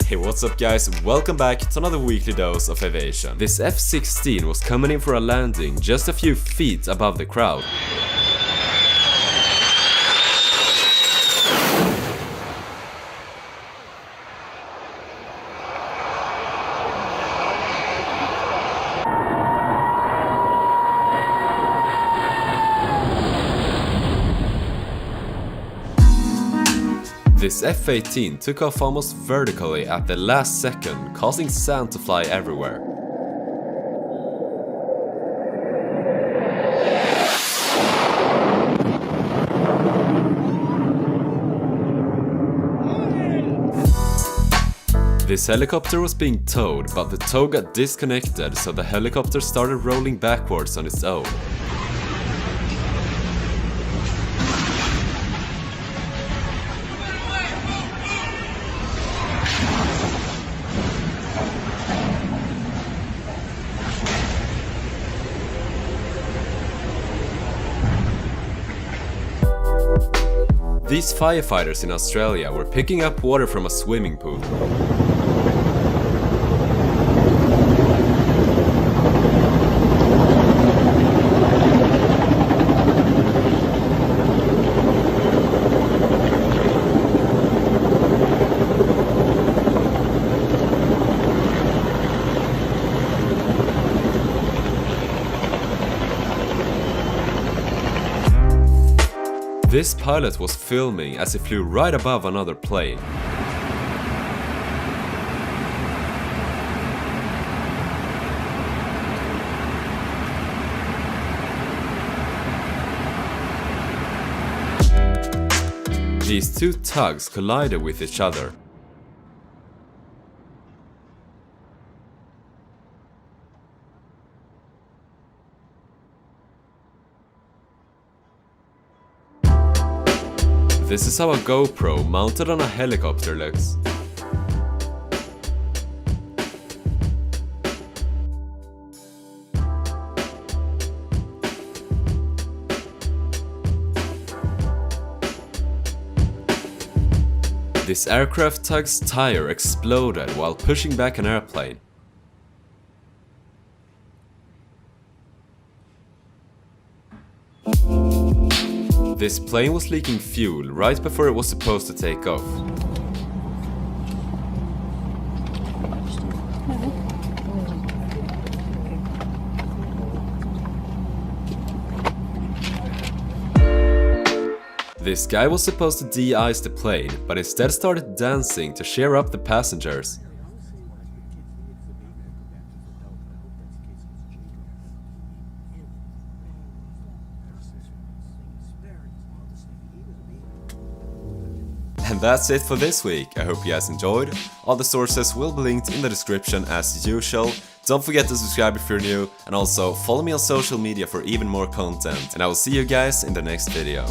Hey, what's up guys, welcome back to another weekly dose of aviation. This F-16 was coming in for a landing just a few feet above the crowd. This F-18 took off almost vertically at the last second, causing sand to fly everywhere. This helicopter was being towed, but the tow got disconnected, so the helicopter started rolling backwards on its own. These firefighters in Australia were picking up water from a swimming pool. This pilot was filming as he flew right above another plane. These two tugs collided with each other. This is how a GoPro mounted on a helicopter looks. This aircraft tug's tire exploded while pushing back an airplane. This plane was leaking fuel right before it was supposed to take off. This guy was supposed to de-ice the plane, but instead started dancing to cheer up the passengers. And that's it for this week. I hope you guys enjoyed. All the sources will be linked in the description as usual. Don't forget to subscribe if you're new, and also follow me on social media for even more content. And I will see you guys in the next video.